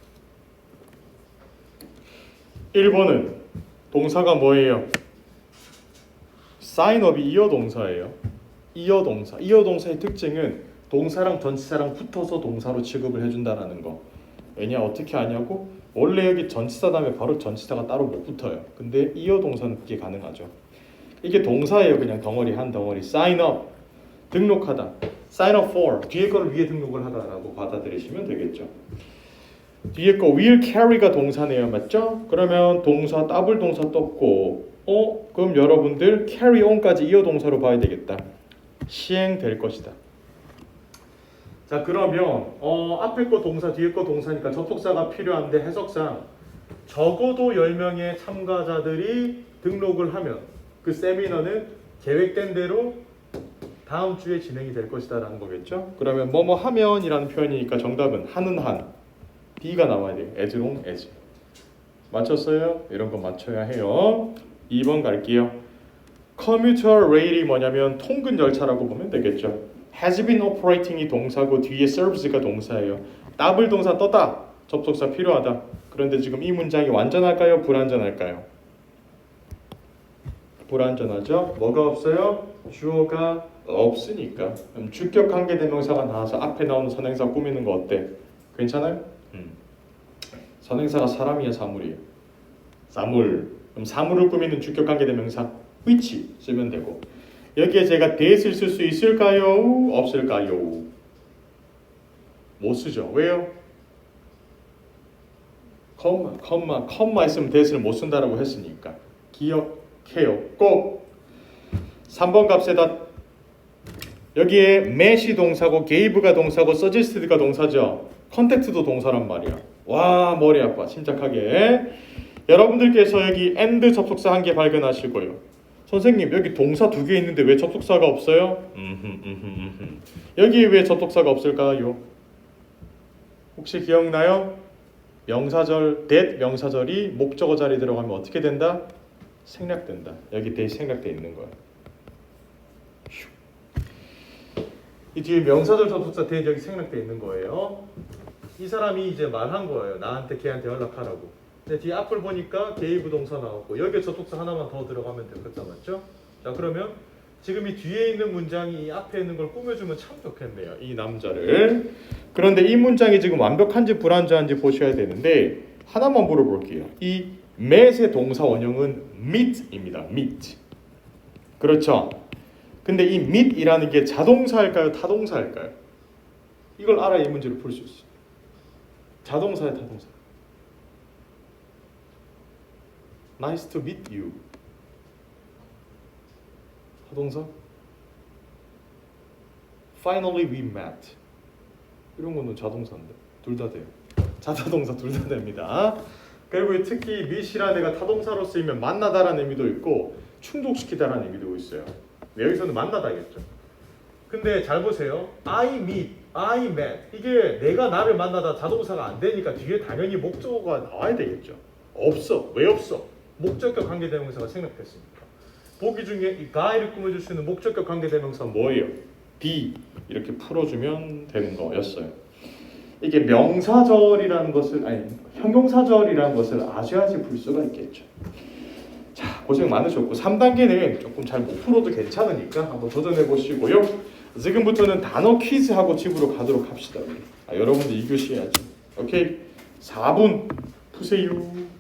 1번은 동사가 뭐예요? 사인업이 이어 동사예요. 이어 동사. 이어 동사의 특징은 동사랑 전치사랑 붙어서 동사로 취급을 해준다는 거. 왜냐 어떻게 하냐고? 원래 여기 전치사 다음에 바로 전치사가 따로 못 붙어요. 근데 이어 동사는 그게 가능하죠. 이게 동사예요. 그냥 덩어리 한 덩어리. sign up 등록하다. sign up for 뒤에 거를 위에 등록을 하다라고 받아들이시면 되겠죠. 뒤에 거 will carry가 동사네요. 맞죠? 그러면 동사 더블 동사 떴고 그럼 여러분들 carry on까지 이어 동사로 봐야 되겠다. 시행될 것이다. 자 그러면 앞에 거 동사 뒤에 거 동사니까 접속사가 필요한데 해석상 적어도 10명의 참가자들이 등록을 하면 그 세미나는 계획된 대로 다음 주에 진행이 될 것이다 라는 거겠죠. 그러면 뭐뭐 하면이라는 표현이니까 정답은 하는 한 D가 나와야 돼요. as long as. 맞췄어요? 이런 거 맞춰야 해요. 2번 갈게요. Commuter rail이 뭐냐면 통근 열차라고 보면 되겠죠. has been operating이 동사고 뒤에 serves가 동사예요. 더블 동사 떴다. 접속사 필요하다. 그런데 지금 이 문장이 완전할까요? 불완전할까요? 불완전하죠. 뭐가 없어요? 주어가 없으니까. 주격 관계대명사가 나와서 앞에 나오는 선행사 꾸미는 거 어때? 괜찮아요? 선행사가 사람이야 사물이에요? 사물. 그럼 사물을 꾸미는 주격 관계대명사 which 쓰면 되고 여기에 제가 that을 쓸 수 있을까요? 없을까요? 못 쓰죠. 왜요? 컴마 있으면 that을 못 쓴다라고 했으니까 기억해요. 꼭 3번 값에다 여기에 mat이 동사고 gave가 동사고 suggested가 동사죠. contact도 동사란 말이야. 와 머리 아파. 침착하게. 여러분들께서 여기 and 접속사 한 개 발견하시고요. 선생님 여기 동사 2개 있는데 왜 접속사가 없어요? 여기에 왜 접속사가 없을까요? 혹시 기억나요? 명사절 that 명사절이 목적어 자리에 들어가면 어떻게 된다? 생략된다. 여기 that 생략돼 있는 거야. 이 뒤에 명사절 접속사 that 여기 생략돼 있는 거예요. 이 사람이 이제 말한 거예요. 나한테 걔한테 연락하라고. 근데 뒤에 앞을 보니까 gave 동사 나왔고 여기에 접속사 하나만 더 들어가면 되겠다. 맞죠? 자 그러면 지금 이 뒤에 있는 문장이 이 앞에 있는 걸 꾸며주면 참 좋겠네요. 이 남자를. 그런데 이 문장이 지금 완벽한지 불완전한지 보셔야 되는데 하나만 물어볼게요. 이 met의 동사 원형은 meet입니다. meet. 그렇죠? 근데 이 meet이라는 게 자동사일까요? 타동사일까요? 이걸 알아야 이 문제를 풀 수 있어요. 자동사야 타동사. Nice to meet you. 타동사. Finally we met. 이런 거는 자동사인데 둘 다 돼요. 자타동사 둘 다 됩니다. 그리고 특히 meet이라는 애가 타동사로 쓰이면 만나다라는 의미도 있고 충족시키다라는 의미도 있어요. 여기서는 만나다겠죠. 근데 잘 보세요. I meet, I met. 이게 내가 나를 만나다 자동사가 안 되니까 뒤에 당연히 목적어가 나와야 되겠죠. 없어. 왜 없어? 목적격 관계대명사가 생략됐으니까. 보기 중에 이 guy를 꾸며줄 수 있는 목적격 관계대명사는 뭐예요? be. 이렇게 풀어주면 되는 거였어요. 이게 명사절이라는 것을 형용사절이라는 것을 아셔야지 풀 수가 있겠죠. 자, 고생 많으셨고 3단계는 조금 잘 못 풀어도 괜찮으니까 한번 도전해 보시고요. 지금부터는 단어 퀴즈하고 집으로 가도록 합시다. 여러분들 2교시 해야죠. 오케이? 4분 푸세요.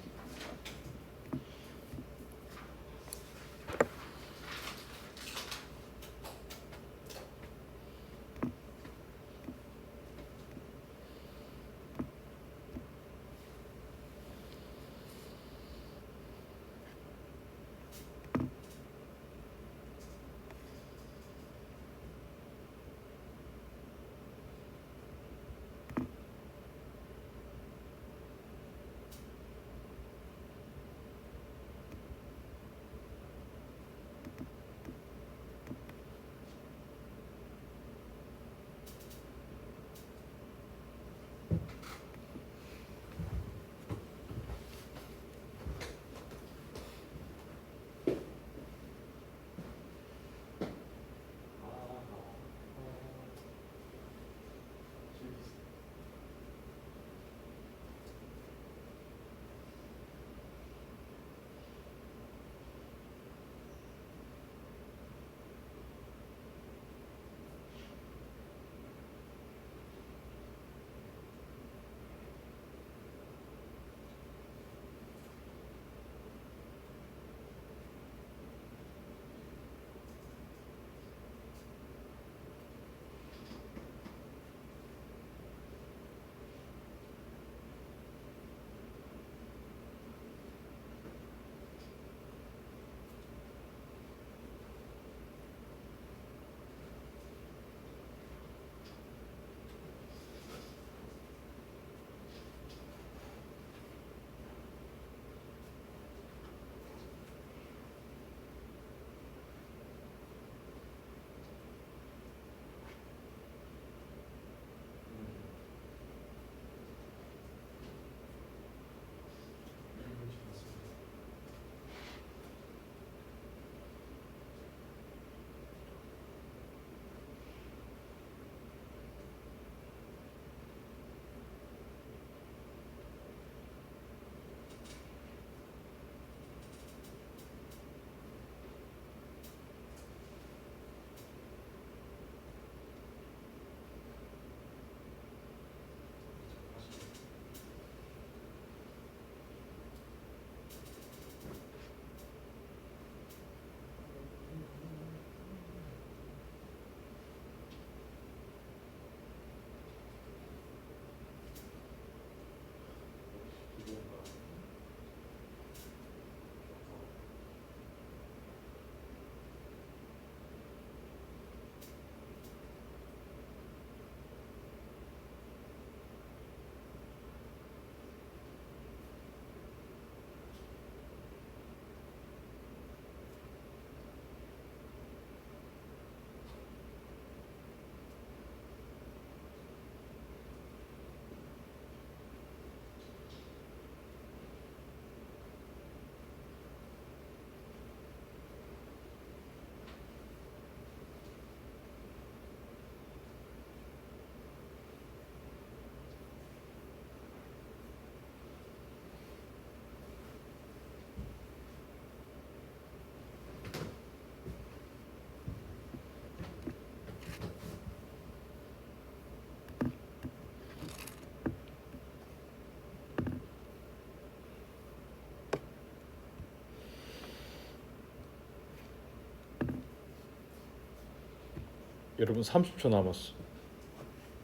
여러분 30초 남았어.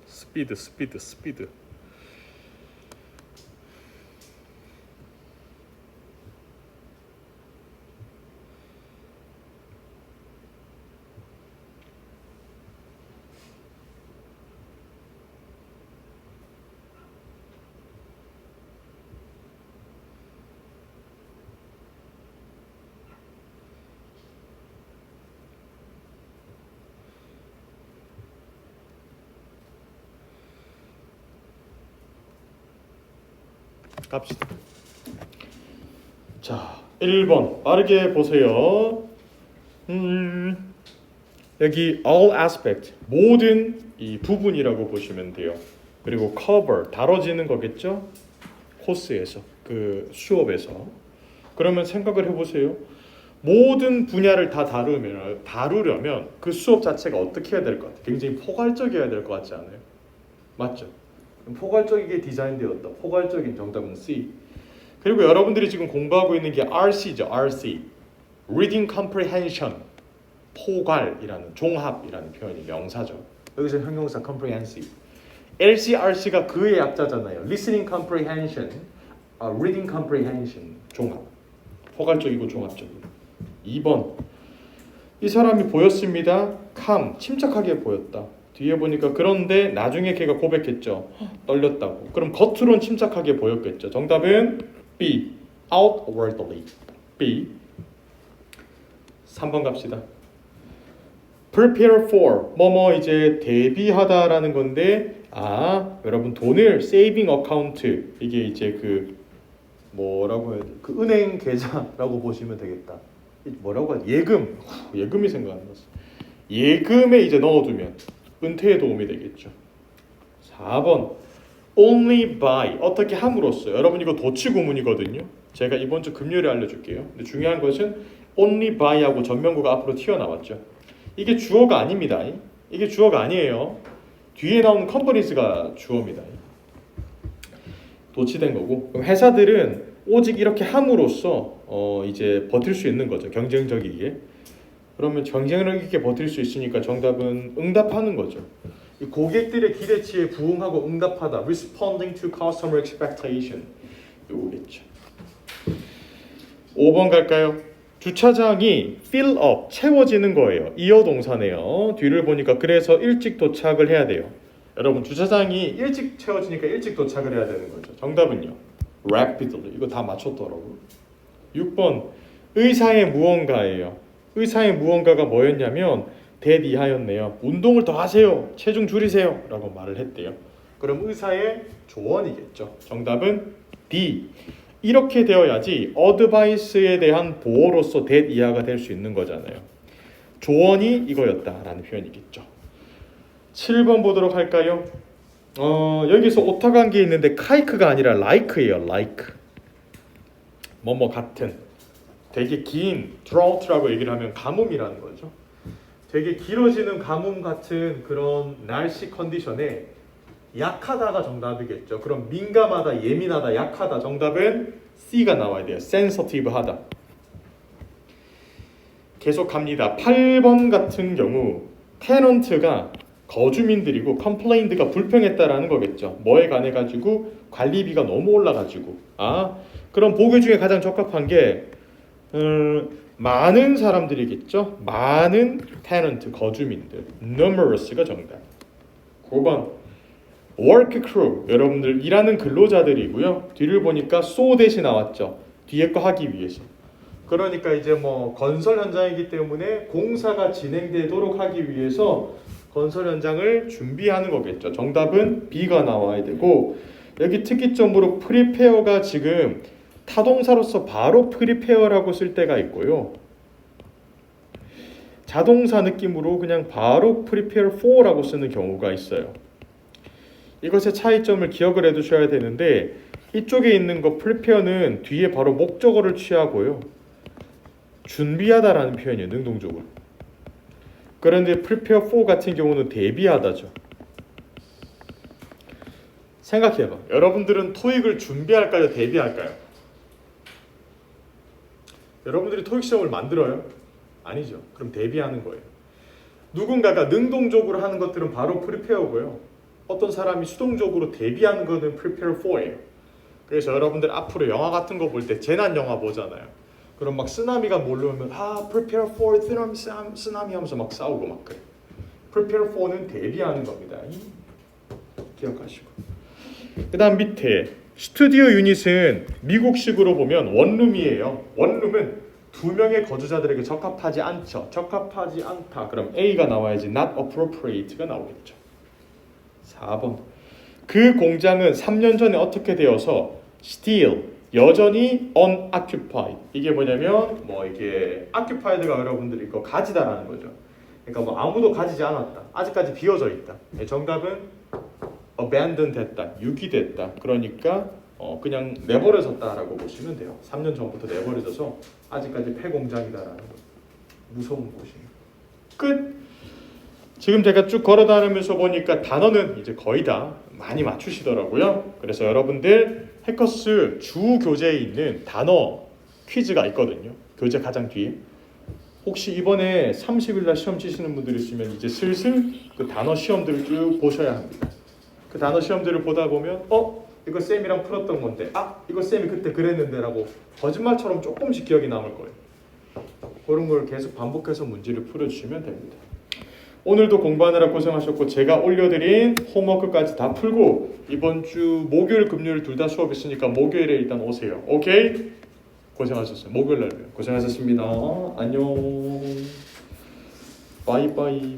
스피드. 갑시다. 자, 1번 빠르게 보세요. 여기 all aspect 모든 이 부분이라고 보시면 돼요. 그리고 cover 다뤄지는 거겠죠? 코스에서 그 수업에서. 그러면 생각을 해보세요. 모든 분야를 다 다루려면 그 수업 자체가 어떻게 해야 될 것 같아요? 굉장히 포괄적이어야 될 것 같지 않아요? 맞죠? 포괄적이게 디자인되었다. 포괄적인 정답은 C. 그리고 여러분들이 지금 공부하고 있는 게 RC죠. RC. Reading Comprehension. 포괄이라는 종합이라는 표현이 명사죠. 여기서 형용사 comprehensive. LCRC가 그의 약자잖아요. Listening Comprehension. Reading Comprehension. 종합. 포괄적이고 종합적인. 2번. 이 사람이 보였습니다. calm. 침착하게 보였다. 뒤에 보니까 그런데 나중에 걔가 고백했죠. 떨렸다고. 그럼 겉으론 침착하게 보였겠죠. 정답은 B. outwardly. B. 3번 갑시다. prepare for. 뭐뭐 이제 대비하다라는 건데 여러분 돈을 saving account 이게 이제 그 뭐라고 해야 돼? 그 은행 계좌라고 보시면 되겠다. 뭐라고 하지? 예금이 생각 안 났어. 예금에 이제 넣어두면 은퇴에 도움이 되겠죠. 4번 only by 어떻게 함으로써. 여러분 이거 도치 구문이거든요. 제가 이번 주 금요일에 알려줄게요. 근데 중요한 것은 only by하고 전면구가 앞으로 튀어나왔죠. 이게 주어가 아닙니다. 이게 주어가 아니에요. 뒤에 나오는 companies가 주어입니다. 도치된 거고. 그럼 회사들은 오직 이렇게 함으로써 이제 버틸 수 있는 거죠. 경쟁적이게. 그러면 경쟁력 있게 버틸 수 있으니까 정답은 응답하는 거죠. 고객들의 기대치에 부응하고 응답하다. Responding to customer expectation. 요거겠죠. 5번 갈까요? 주차장이 fill up, 채워지는 거예요. 이어 동사네요. 뒤를 보니까 그래서 일찍 도착을 해야 돼요. 여러분 주차장이 일찍 채워지니까 일찍 도착을 해야 되는 거죠. 정답은요. rapidly. 이거 다 맞췄더라고요. 6번 의사의 무언가예요. 의사의 무언가가 뭐였냐면 대디하였네요. 운동을 더 하세요. 체중 줄이세요. 라고 말을 했대요. 그럼 의사의 조언이겠죠. 정답은 D. 이렇게 되어야지 어드바이스에 대한 보호로서 that 이하가 될 수 있는 거잖아요. 조언이 이거였다라는 표현이겠죠. 7번 보도록 할까요? 여기서 오타가 한 게 있는데 카이크가 아니라 like예요. like. 뭐뭐 같은. 되게 긴 drought라고 얘기를 하면 가뭄이라는 거죠. 되게 길어지는 가뭄 같은 그런 날씨 컨디션에 약하다가 정답이겠죠. 그럼 민감하다, 예민하다, 약하다. 정답은 C가 나와야 돼요. sensitive하다. 계속 갑니다. 8번 같은 경우 tenant가 거주민들이고 complained가 불평했다라는 거겠죠. 뭐에 관해 가지고 관리비가 너무 올라가지고. 그럼 보기 중에 가장 적합한 게 많은 사람들이겠죠. 많은 tenant 거주민들. numerous가 정답. 9번 work crew. 여러분들 일하는 근로자들이고요. 뒤를 보니까 so 대신 나왔죠. 뒤에 거 하기 위해서. 그러니까 이제 뭐 건설 현장이기 때문에 공사가 진행되도록 하기 위해서 건설 현장을 준비하는 거겠죠. 정답은 B가 나와야 되고 여기 특이점으로 prepare가 지금 타동사로서 바로 prepare라고 쓸 때가 있고요. 자동사 느낌으로 그냥 바로 prepare for라고 쓰는 경우가 있어요. 이것의 차이점을 기억을 해두셔야 되는데 이쪽에 있는 거 prepare는 뒤에 바로 목적어를 취하고요. 준비하다라는 표현이에요. 능동적으로. 그런데 prepare for 같은 경우는 대비하다죠. 생각해봐. 여러분들은 토익을 준비할까요? 대비할까요? 여러분들이 토익 시험을 만들어요? 아니죠. 그럼 대비하는 거예요. 누군가가 능동적으로 하는 것들은 바로 prepare고요. 어떤 사람이 수동적으로 대비하는 것은 prepare for예요. 그래서 여러분들 앞으로 영화 같은 거 볼 때 재난 영화 보잖아요. 그럼 막 쓰나미가 몰려오면 prepare for 쓰나미 하면서 막 싸우고 막 그래. prepare for는 대비하는 겁니다. 기억하시고. 그다음 밑에 스튜디오 유닛은 미국식으로 보면 원룸이에요. 원룸은 2명의 거주자들에게 적합하지 않죠. 적합하지 않다. 그럼 A가 나와야지 not appropriate가 나오겠죠. 4번. 그 공장은 3년 전에 어떻게 되어서 still 여전히 unoccupied. 이게 뭐냐면 이게 occupied가 여러분들이 이거 가지다라는 거죠. 그러니까 아무도 가지지 않았다. 아직까지 비어져 있다. 정답은 abandoned 됐다. 유기됐다. 그러니까 그냥 내버려졌다라고 보시면 돼요. 3년 전부터 내버려져서 아직까지 폐공장이다라는 거. 무서운 곳이에요. 끝. 지금 제가 쭉 걸어다니면서 보니까 단어는 이제 거의 다 많이 맞추시더라고요. 그래서 여러분들 해커스 주 교재에 있는 단어 퀴즈가 있거든요. 교재 가장 뒤에. 혹시 이번에 30일 날 시험 치시는 분들 있으면 이제 슬슬 그 단어 시험들을 쭉 보셔야 합니다. 그 단어 시험들을 보다 보면 이거 쌤이랑 풀었던 건데 이거 쌤이 그때 그랬는데 라고 거짓말처럼 조금씩 기억이 남을 거예요. 그런 걸 계속 반복해서 문제를 풀어주시면 됩니다. 오늘도 공부하느라 고생하셨고 제가 올려드린 홈워크까지 다 풀고 이번 주 목요일 금요일 둘 다 수업 있으니까 목요일에 일단 오세요. 오케이? 고생하셨어요. 목요일 날 봬요. 고생하셨습니다. 안녕. 바이바이.